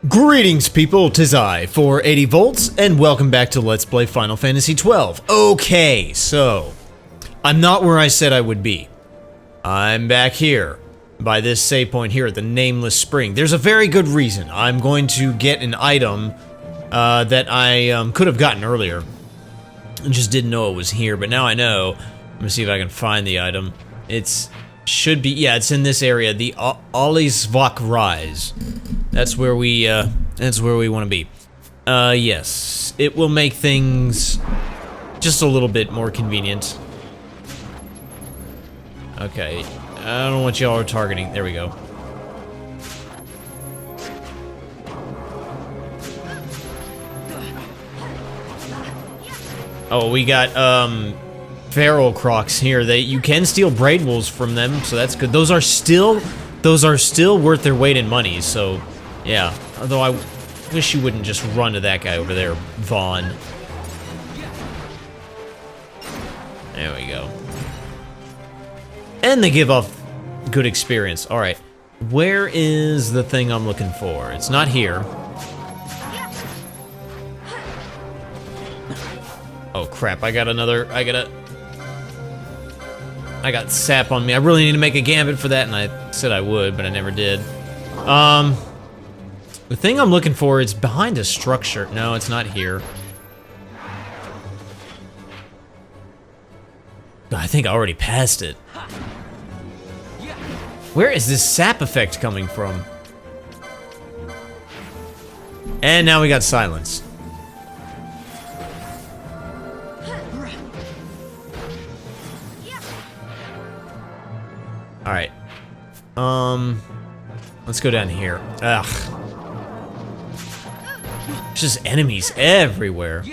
Greetings people, 'tis I, 480 volts, and welcome back to Let's Play Final Fantasy XII. Okay, so, I'm not where I said I would be. I'm back here, by this save point here at the Nameless Spring. There's a very good reason. I'm going to get an item that I could have gotten earlier. I just didn't know it was here, but now I know. Let me see if I can find the item. Should be, yeah, it's in this area, the Alisvak Rise. That's where we want to be. Yes, it will make things just a little bit more convenient. Okay, I don't know what y'all are targeting. There we go. Oh, we got, Feral Crocs here. You can steal braid wools from them, so that's good. Those are still worth their weight in money, so yeah. Although I wish you wouldn't just run to that guy over there, Vaughn. There we go. And they give off good experience. Alright. Where is the thing I'm looking for? It's not here. Oh crap, I got sap on me. I really need to make a gambit for that, and I said I would, but I never did. The thing I'm looking for is behind a structure. No, it's not here. I think I already passed it. Where is this sap effect coming from? And now we got silence. Alright. Let's go down here. Ugh. There's just enemies everywhere.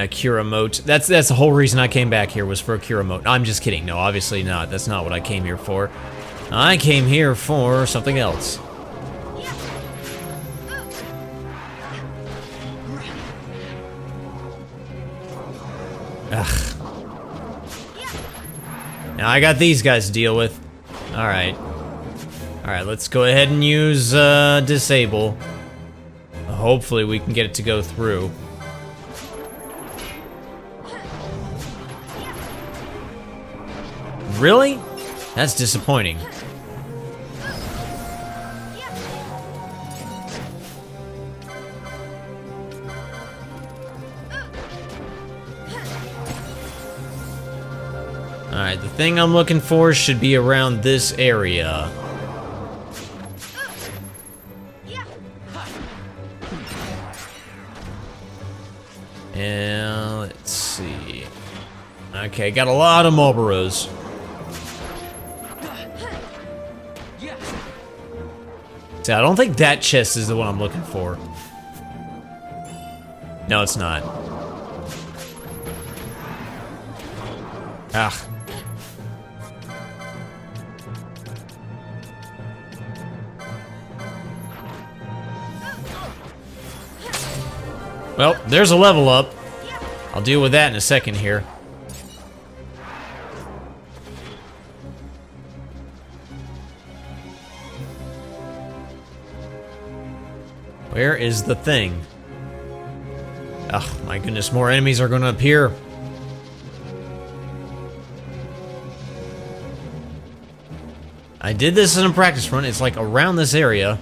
Cura moat. That's the whole reason I came back here, was for a Cura moat. I'm just kidding. No, obviously not. That's not what I came here for. I came here for something else. Ugh. Now I got these guys to deal with. Alright. Alright, let's go ahead and use disable. Hopefully we can get it to go through. Really? That's disappointing. Alright, the thing I'm looking for should be around this area. And let's see. Okay, got a lot of Marlboros. See, I don't think that chest is the one I'm looking for. No, it's not. Ah. Well, there's a level up. I'll deal with that in a second here. Where is the thing? Oh, my goodness, more enemies are gonna appear. I did this in a practice run. It's like around this area.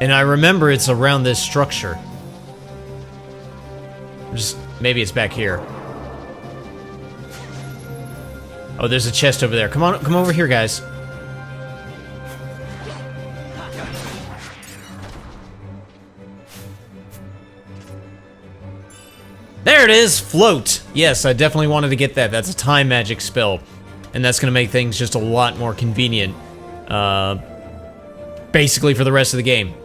And I remember it's around this structure. Maybe it's back here. Oh, there's a chest over there. Come on, come over here, guys. There it is, float. Yes, I definitely wanted to get that. That's a time magic spell. And that's gonna make things just a lot more convenient. Basically for the rest of the game.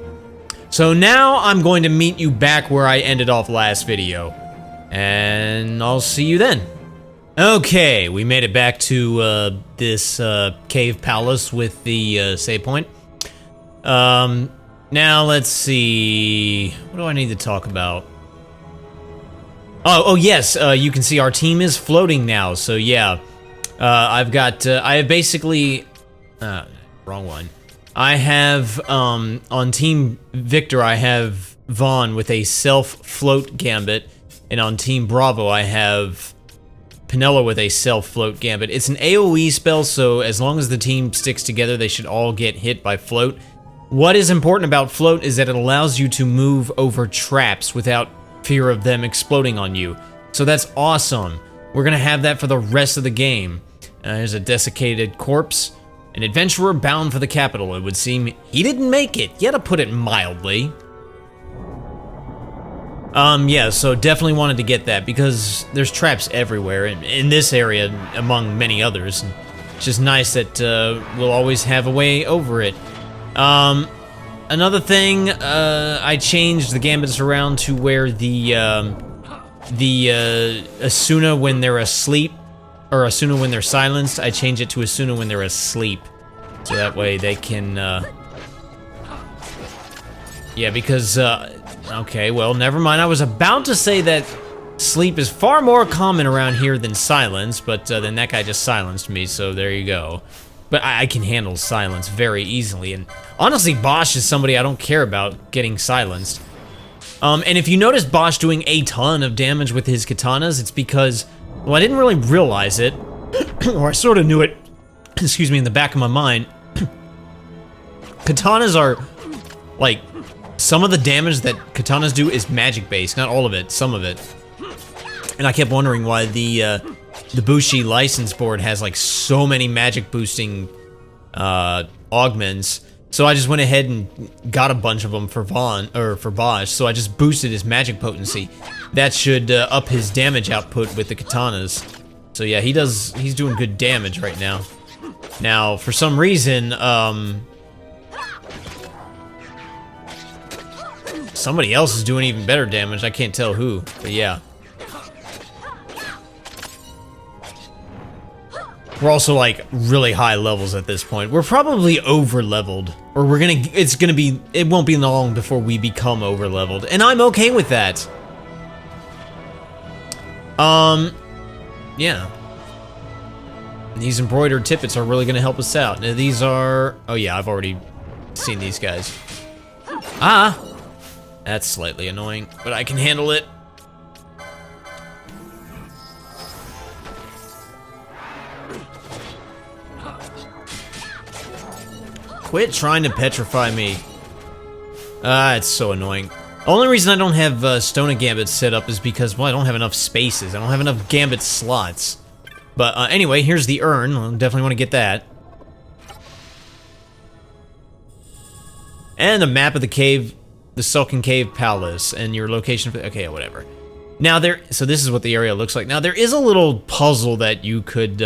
So now I'm going to meet you back where I ended off last video. And I'll see you then. Okay, we made it back to this cave palace with the save point. Now let's see. What do I need to talk about? Oh yes, you can see our team is floating now. So yeah, I've got. I have basically. Wrong one. I have on Team Victor. I have Vaughn with a self-float gambit, and on Team Bravo I have Penella with a self-float gambit. It's an AoE spell, so as long as the team sticks together, they should all get hit by float. What is important about float is that it allows you to move over traps without fear of them exploding on you. So that's awesome. We're gonna have that for the rest of the game. There's a desiccated corpse. An adventurer bound for the capital. It would seem he didn't make it. You had to put it mildly. Yeah, so definitely wanted to get that because there's traps everywhere in this area, among many others. And it's just nice that we'll always have a way over it. Another thing, I changed the gambits around to where the Asuna when they're asleep, or Asuna when they're silenced, I change it to Asuna when they're asleep. So that way they can, yeah, because, okay, well, never mind. I was about to say that sleep is far more common around here than silence, but then that guy just silenced me, so there you go. But I can handle silence very easily, and honestly, Bosch is somebody I don't care about getting silenced. And if you notice Bosch doing a ton of damage with his katanas, it's because, well, I didn't really realize it, or I sort of knew it, excuse me, in the back of my mind. Katanas are, like, some of the damage that katanas do is magic-based, not all of it, some of it. And I kept wondering why the Bushi license board has, like, so many magic-boosting augments. So I just went ahead and got a bunch of them for Vaughn, or for Bosch, so I just boosted his magic potency. That should up his damage output with the katanas. So yeah, he's doing good damage right now. Now, for some reason, somebody else is doing even better damage. I can't tell who, but yeah. We're also like really high levels at this point. We're probably over leveled, or it won't be long before we become over leveled, and I'm okay with that. Yeah. These embroidered tippets are really gonna help us out. Now these are, oh yeah, I've already seen these guys. Ah! That's slightly annoying, but I can handle it. Quit trying to petrify me. It's so annoying. The only reason I don't have Stone Gambit set up is because, well, I don't have enough spaces. I don't have enough Gambit slots. But anyway, here's the urn. I'll definitely want to get that. And the map of the cave, the Sulcan Cave Palace, and your location for, okay, whatever. Now so this is what the area looks like. Now there is a little puzzle that you could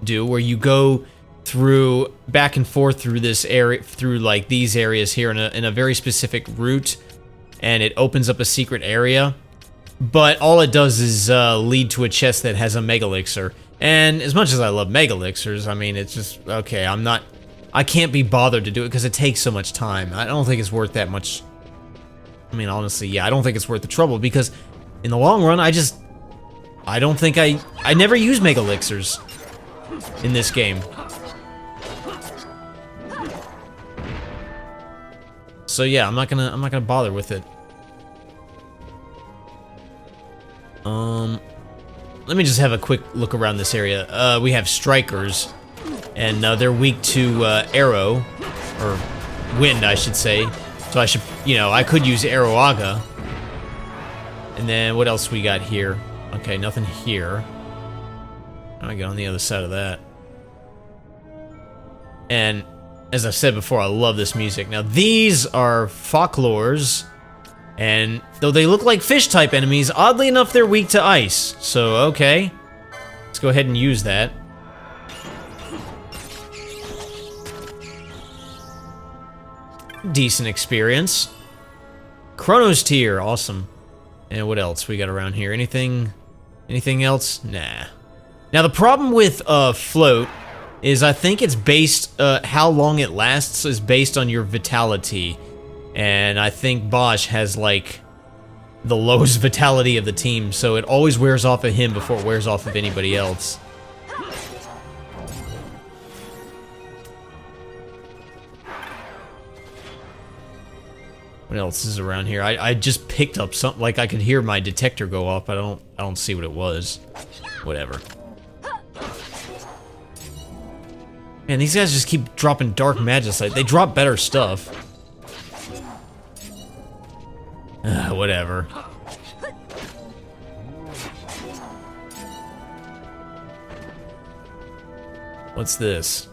do where you go through, back and forth through this area, through like these areas here in a very specific route, and it opens up a secret area. But all it does is lead to a chest that has a Mega Elixir. And as much as I love Mega Elixirs, I mean, it's just, okay, I can't be bothered to do it because it takes so much time. I don't think it's worth that much. I mean, honestly, yeah, I don't think it's worth the trouble because in the long run, I don't think I never use Mega Elixirs in this game. So yeah, I'm not gonna bother with it. Let me just have a quick look around this area. We have strikers, and they're weak to arrow, or wind, I should say. So I should, I could use Arrow Aga. And then what else we got here? Okay, nothing here. I get on the other side of that. And as I've said before, I love this music. Now these are folklores. And though they look like fish-type enemies, oddly enough, they're weak to ice. So, okay. Let's go ahead and use that. Decent experience. Chronos tier, awesome. And what else we got around here? Anything else? Nah. Now, the problem with float is I think it's based, how long it lasts is based on your vitality. And I think Bosch has, like, the lowest vitality of the team, so it always wears off of him before it wears off of anybody else. What else is around here? I just picked up something, like I could hear my detector go off, but I don't see what it was. Whatever. Man, these guys just keep dropping dark magicite. They drop better stuff. Whatever. What's this?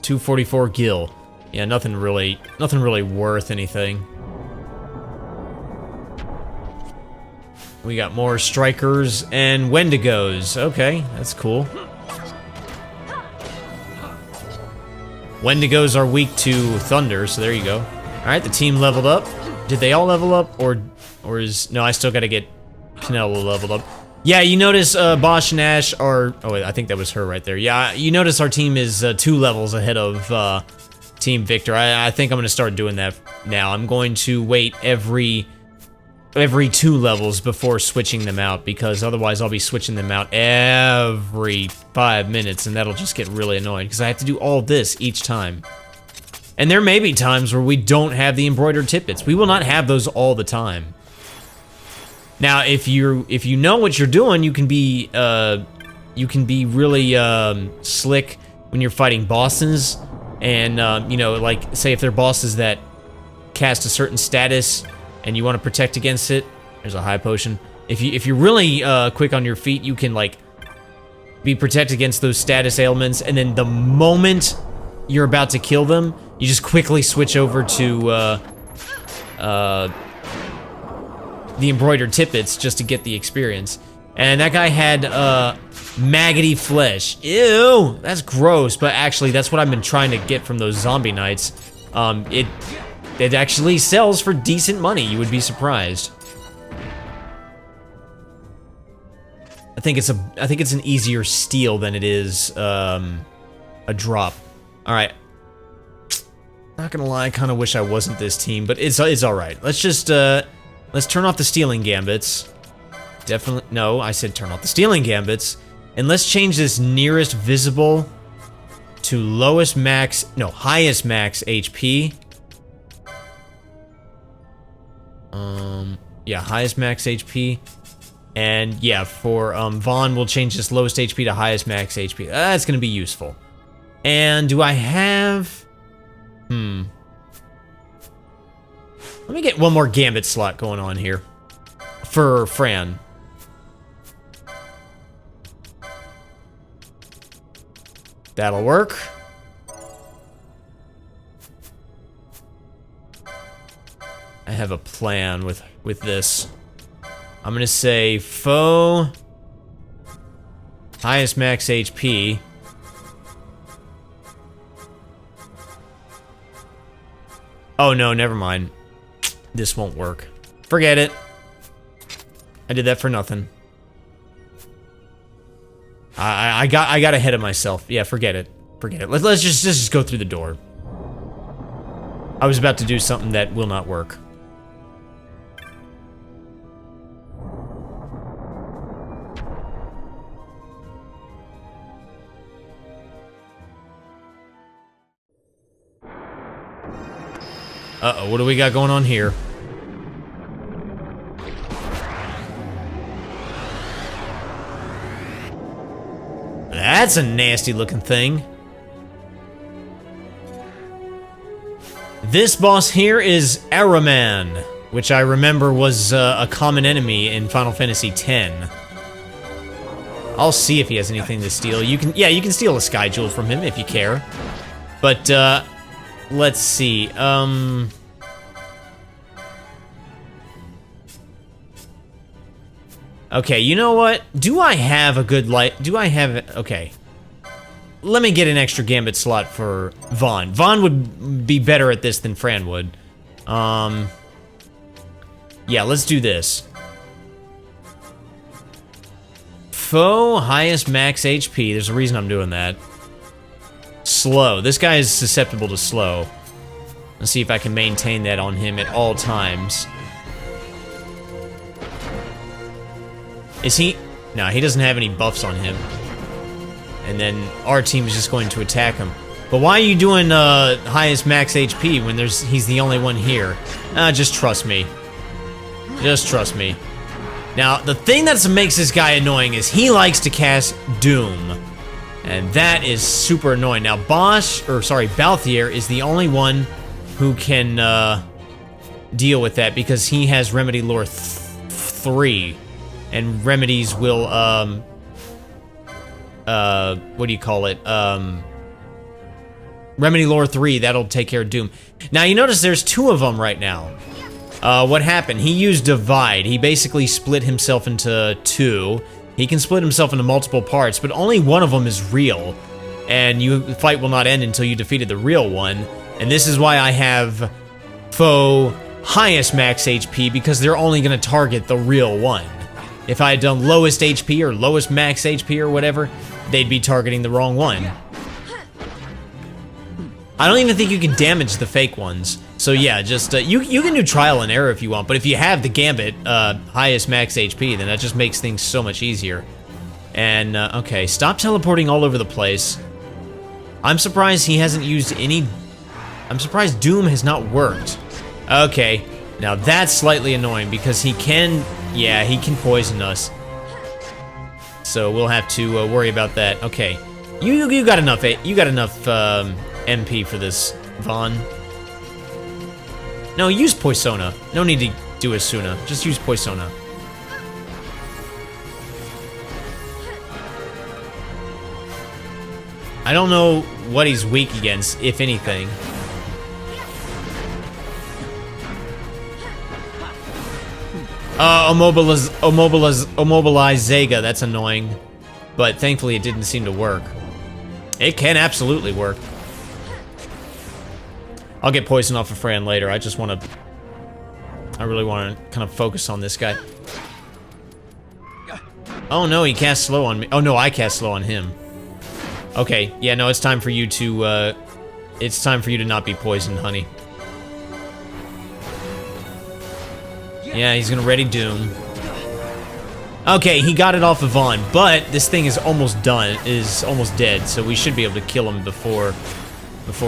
244 gil. Yeah, nothing really worth anything. We got more strikers and wendigos. Okay, that's cool. Wendigos are weak to thunder, so there you go. Alright, the team leveled up. Did they all level up, or is... No, I still gotta get Pinella leveled up. Yeah, you notice Bosch and Ash are... Oh, wait, I think that was her right there. Yeah, you notice our team is 2 levels ahead of Team Victor. I think I'm gonna start doing that now. I'm going to wait every 2 levels before switching them out, because otherwise I'll be switching them out every 5 minutes, and that'll just get really annoying, because I have to do all this each time. And there may be times where we don't have the embroidered tippets. We will not have those all the time. Now, if you know what you're doing, you can be really slick when you're fighting bosses, and you know, like, say if they're bosses that cast a certain status and you want to protect against it. There's a high potion. If you're really quick on your feet, you can, like, be protected against those status ailments, and then the moment you're about to kill them, you just quickly switch over to the embroidered tippets just to get the experience. And that guy had maggoty flesh. Ew, that's gross, but actually that's what I've been trying to get from those zombie knights. It actually sells for decent money, you would be surprised. I think it's an easier steal than it is a drop. All right. Not gonna lie, I kind of wish I wasn't this team, but it's all right. Let's just let's turn off the stealing gambits. Definitely no, I said turn off the stealing gambits, and let's change this nearest visible to highest max HP. Yeah, highest max HP. And yeah, for Vaughn, we'll change this lowest HP to highest max HP. That's gonna be useful. And do I have... Let me get one more gambit slot going on here. For Fran. That'll work. I have a plan with this. I'm gonna say foe, highest max HP. Oh no, never mind. This won't work. Forget it. I did that for nothing. I got ahead of myself. Yeah, forget it. Forget it. Let's just go through the door. I was about to do something that will not work. Uh-oh, what do we got going on here? That's a nasty looking thing. This boss here is Araman, which I remember was a common enemy in Final Fantasy X. I'll see if he has anything to steal. You can steal a Sky Jewel from him if you care. But, let's see, okay, you know what? Do I have a good okay. Let me get an extra gambit slot for Vaughn. Vaughn would be better at this than Fran would. Yeah, let's do this. Foe, highest max HP. There's a reason I'm doing that. Slow. This guy is susceptible to slow. Let's see if I can maintain that on him at all times. Is he? No, he doesn't have any buffs on him. And then our team is just going to attack him. But why are you doing highest max HP when he's the only one here? Just trust me. Just trust me. Now, the thing that makes this guy annoying is he likes to cast Doom. And that is super annoying. Now, Balthier is the only one who can deal with that because he has Remedy Lore 3. And remedies will, what do you call it? Remedy Lore 3, that'll take care of Doom. Now, you notice there's 2 of them right now. What happened? He used Divide. He basically split himself into 2. He can split himself into multiple parts, but only one of them is real. And the fight will not end until you defeated the real one. And this is why I have Foe highest max HP, because they're only going to target the real one. If I had done lowest HP or lowest max HP or whatever, they'd be targeting the wrong one. I don't even think you can damage the fake ones. So yeah, just, you can do trial and error if you want, but if you have the Gambit, highest max HP, then that just makes things so much easier. And, okay, stop teleporting all over the place. I'm surprised he hasn't used any... I'm surprised Doom has not worked. Okay, now that's slightly annoying because he can... Yeah, he can poison us. So we'll have to worry about that. Okay, you got enough. You got enough MP for this, Vaughn. No, use Poisona. No need to do Asuna. Just use Poisona. I don't know what he's weak against, if anything. Immobilize Zega, that's annoying. But thankfully it didn't seem to work. It can absolutely work. I'll get poison off of Fran later. I just want to... I really want to kind of focus on this guy. Oh no, he cast slow on me. Oh no, I cast slow on him. Okay, yeah, no, it's time for you to, it's time for you to not be poisoned, honey. Yeah, he's gonna ready Doom. Okay, he got it off of Vaughn, but this thing is almost done, is almost dead, so we should be able to kill him before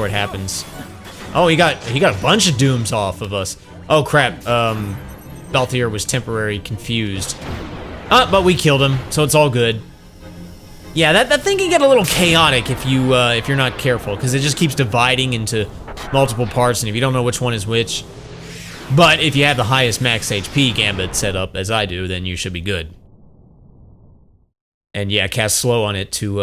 it happens. Oh, he got a bunch of Dooms off of us. Oh crap, Balthier was temporarily confused. But we killed him, so it's all good. Yeah, that thing can get a little chaotic if you're not careful, because it just keeps dividing into multiple parts, and if you don't know which one is which. But if you have the highest max HP Gambit set up, as I do, then you should be good. And yeah, cast slow on it to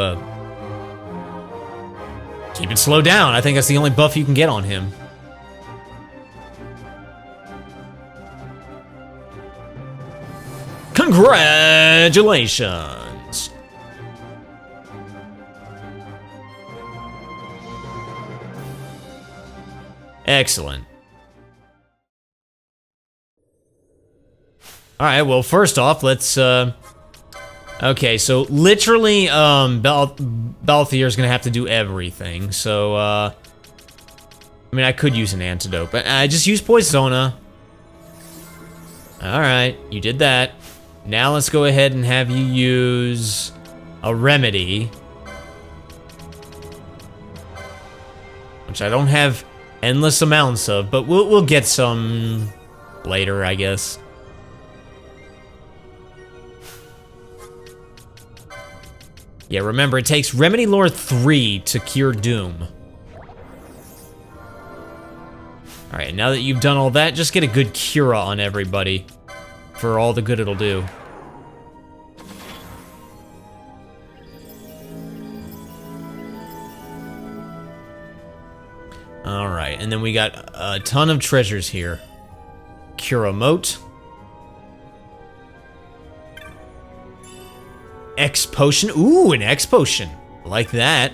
keep it slowed down. I think that's the only buff you can get on him. Congratulations! Excellent. Alright, well, first off, let's, okay, so literally, Balthier's gonna have to do everything, so, I mean, I could use an antidote, but I just use Poisona. Alright, you did that. Now let's go ahead and have you use a remedy. Which I don't have endless amounts of, but we'll get some later, I guess. Yeah, remember, it takes Remedy Lore 3 to cure Doom. Alright, now that you've done all that, just get a good Cura on everybody. For all the good it'll do. Alright, and then we got a ton of treasures here. Cura Moat. X Potion. Ooh, an X Potion. Like that.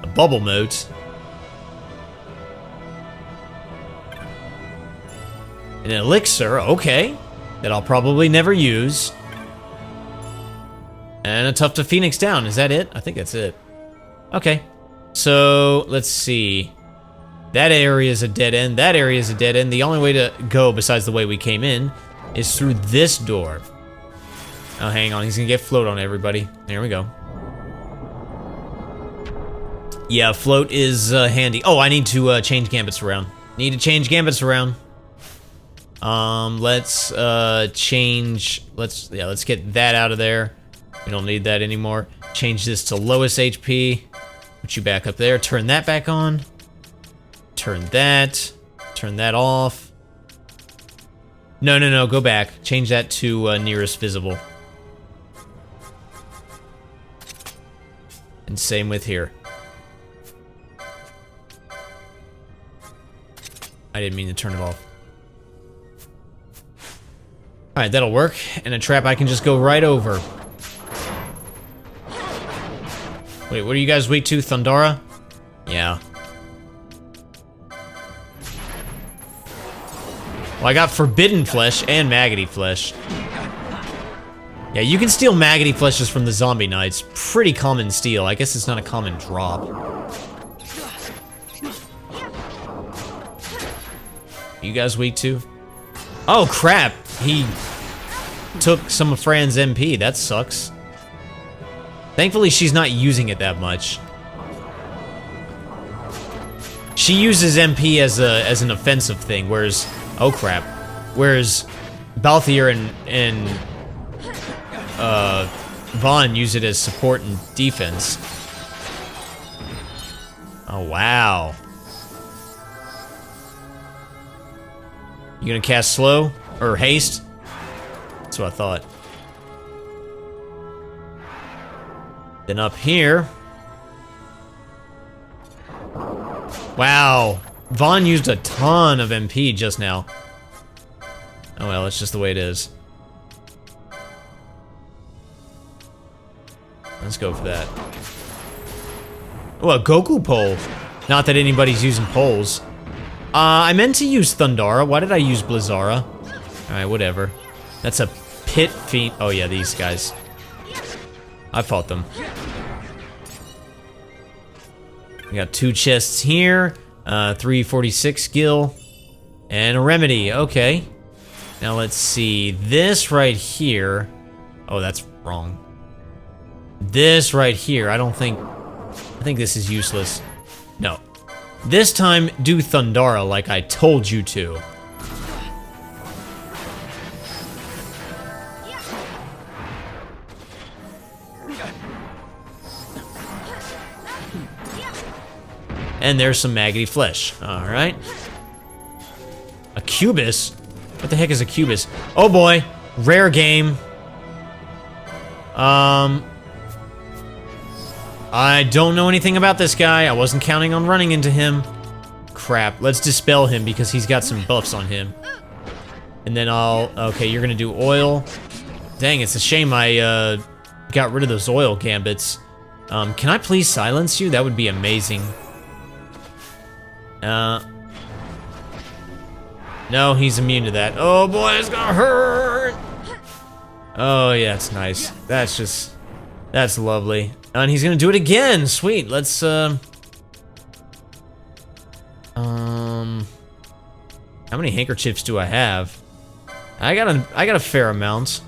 A Bubble Moat. An Elixir, okay. That I'll probably never use. And a Tuft of Phoenix down. Is that it? I think that's it. Okay. So, let's see. That area is a dead end. That area is a dead end. The only way to go, besides the way we came in, is through this door. Oh, hang on. He's gonna get float on everybody. There we go. Yeah, float is handy. Oh, I need to change gambits around. Need to change gambits around. Let's change. Let's get that out of there. We don't need that anymore. Change this to lowest HP. Put you back up there. Turn that back on. Turn that off. No, go back. Change that to nearest visible. And same with here. I didn't mean to turn it off. Alright, that'll work. And a trap I can just go right over. Wait, what are you guys weak to? Thundara? Yeah. Well, I got Forbidden Flesh and Maggoty Flesh. Yeah, you can steal Maggoty Fleshes from the Zombie Knights. Pretty common steal. I guess it's not a common drop. You guys weak too? Oh, crap! He took some of Fran's MP. That sucks. Thankfully, she's not using it that much. She uses MP as an offensive thing, whereas... Oh, crap. Whereas Balthier and Vaughn use it as support and defense. Oh, wow. You gonna cast slow? Or haste? That's what I thought. Then up here... Wow. Vaughn used a ton of MP just now. Oh well, it's just the way it is. Let's go for that. Oh, a Goku pole. Not that anybody's using poles. I meant to use Thundara. Why did I use Blizzara? Alright, whatever. That's a pit fiend. Oh yeah, these guys. I fought them. We got 2 chests here. 346 skill. And a remedy. Okay. Now let's see. This right here. Oh, that's wrong. This right here. I think this is useless. No. This time, do Thundara like I told you to. And there's some Maggoty Flesh. Alright. A Cubus? What the heck is a Cubus? Oh boy. Rare game. I don't know anything about this guy. I wasn't counting on running into him. Crap. Let's dispel him because he's got some buffs on him. And then I'll... Okay, you're gonna do oil. Dang, it's a shame I got rid of those oil gambits. Can I please silence you? That would be amazing. No, he's immune to that. Oh boy, it's gonna hurt! Oh yeah, it's nice. That's lovely. And he's gonna do it again! Sweet, let's, how many handkerchiefs do I have? I got a fair amount.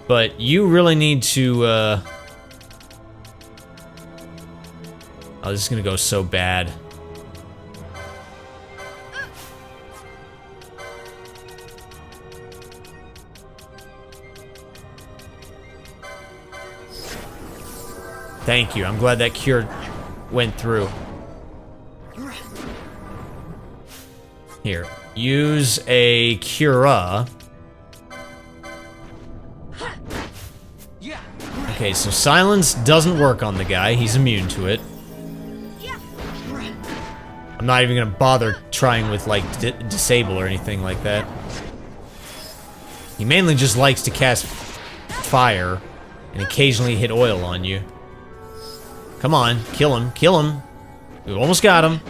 But you really need to, oh, this is gonna go so bad. Thank you. I'm glad that cure went through. Here. Use a Cura. Okay, so silence doesn't work on the guy. He's immune to it. I'm not even gonna bother trying with, like, disable or anything like that. He mainly just likes to cast fire and occasionally hit oil on you. Come on, kill him, kill him. We almost got him.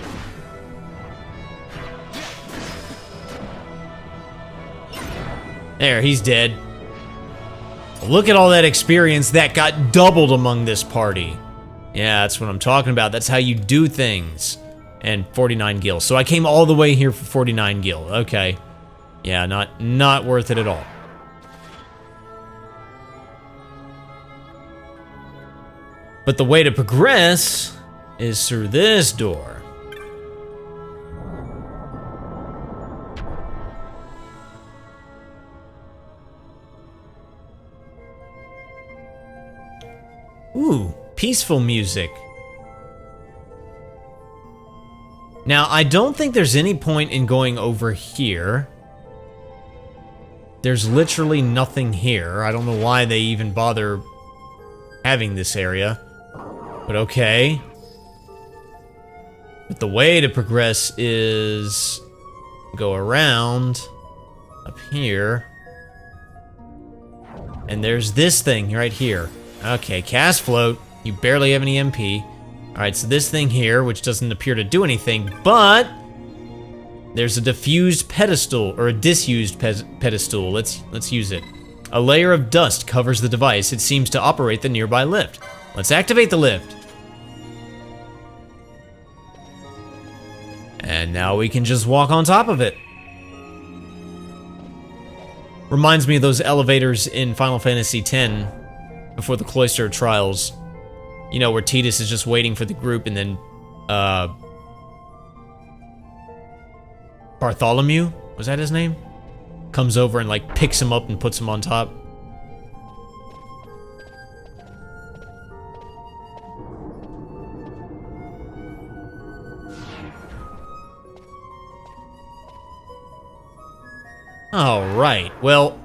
There, he's dead. Look at all that experience that got doubled among this party. Yeah, that's what I'm talking about. That's how you do things. And 49 gil. So I came all the way here for 49 gil. Okay. Yeah, not worth it at all. But the way to progress is through this door. Ooh, peaceful music. Now, I don't think there's any point in going over here. There's literally nothing here. I don't know why they even bother having this area. But okay. But the way to progress is go around up here. And there's this thing right here. Okay, cast float. You barely have any MP. Alright, so this thing here, which doesn't appear to do anything, but there's a diffused pedestal, or a disused pedestal. Let's use it. A layer of dust covers the device. It seems to operate the nearby lift. Let's activate the lift. And now we can just walk on top of it. Reminds me of those elevators in Final Fantasy X before the Cloister Trials. You know, where Tidus is just waiting for the group and then, Bartholomew? Was that his name? Comes over and, like, picks him up and puts him on top. Alright, well,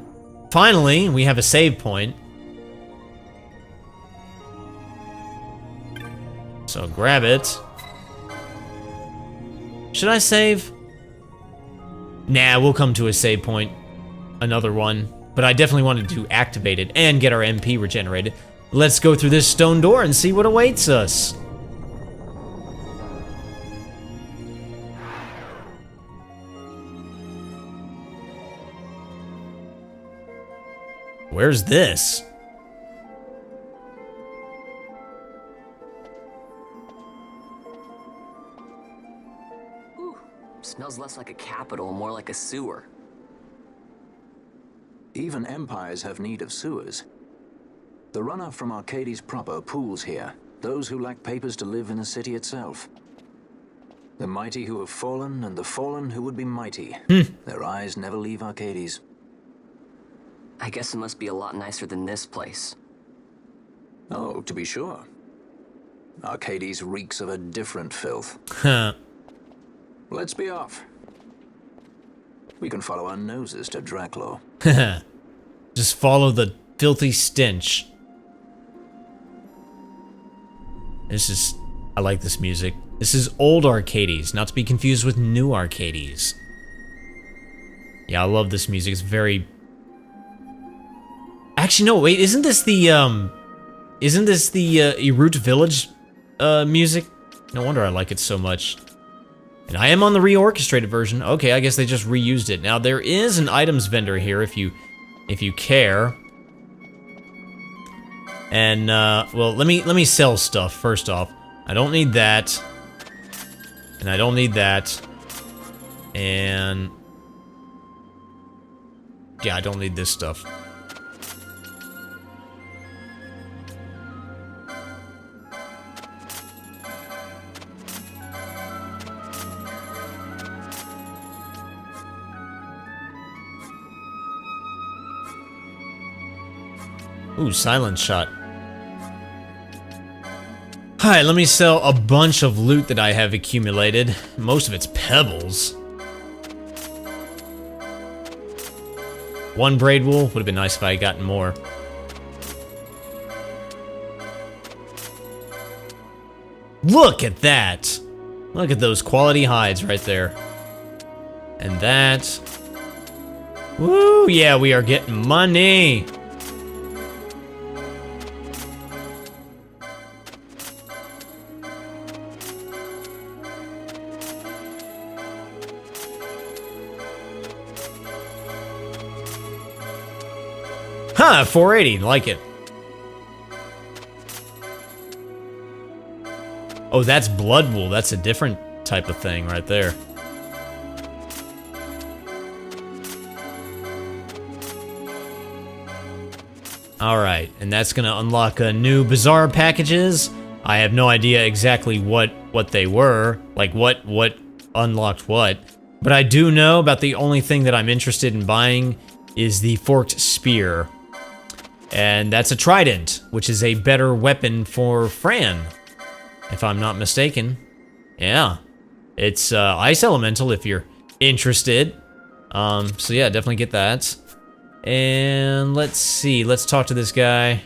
finally, we have a save point. So grab it. Should I save? Nah, we'll come to a save point. Another one. But I definitely wanted to activate it and get our MP regenerated. Let's go through this stone door and see what awaits us. Where's this? Smells less like a capital, more like a sewer. Even empires have need of sewers. The runoff from Arcades proper pools here, those who lack papers to live in the city itself. The mighty who have fallen, and the fallen who would be mighty. Their eyes never leave Arcades. I guess it must be a lot nicer than this place. Oh, to be sure. Arcades reeks of a different filth. Let's be off. We can follow our noses to Draclo. Just follow the filthy stench. I like this music. This is old Arcades, not to be confused with new Arcades. Yeah, I love this music. It's very... Actually, no, wait, isn't this the Erut Village music? No wonder I like it so much. And I am on the reorchestrated version. Okay, I guess they just reused it. Now there is an items vendor here if you care. And well, let me sell stuff first off. I don't need that. And I don't need that. And yeah, I don't need this stuff. Ooh, silent shot. Hi, let me sell a bunch of loot that I have accumulated. Most of it's pebbles. One braid wool would have been nice if I had gotten more. Look at that! Look at those quality hides right there. And that. Woo, yeah, we are getting money! Huh, Ah, 480, like it. Oh, that's blood wool. That's a different type of thing right there. Alright, and that's gonna unlock new bazaar packages. I have no idea exactly what they were, like what unlocked what. But I do know about the only thing that I'm interested in buying is the forked spear. And that's a trident, which is a better weapon for Fran, if I'm not mistaken. Yeah. It's ice elemental if you're interested. So yeah, definitely get that. And let's see, let's talk to this guy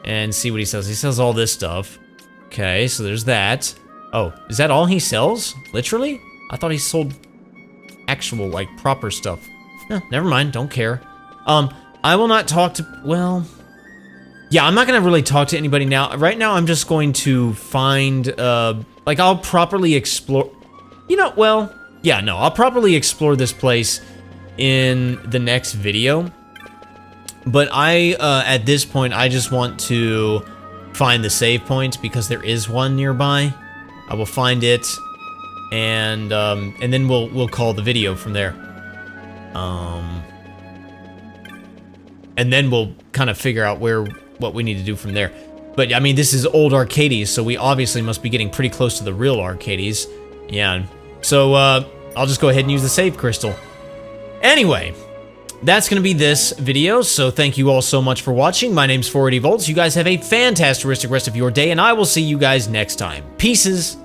and see what he sells. He sells all this stuff. Okay, so there's that. Oh, is that all he sells? Literally? I thought he sold actual, like, proper stuff. Eh, never mind, don't care. I will not talk to, well, yeah, I'm not gonna really talk to anybody now. Right now, I'm just going to find, like, I'll properly explore, you know, well, yeah, no, I'll properly explore this place in the next video. But at this point, I just want to find the save point because there is one nearby. I will find it, and then we'll call the video from there. And then we'll kind of figure out what we need to do from there. But I mean, this is old Arcades, so we obviously must be getting pretty close to the real Arcades. Yeah. So I'll just go ahead and use the save crystal. Anyway, that's going to be this video, so thank you all so much for watching. My name's 480 Volts. You guys have a fantastic rest of your day, and I will see you guys next time. Peaces.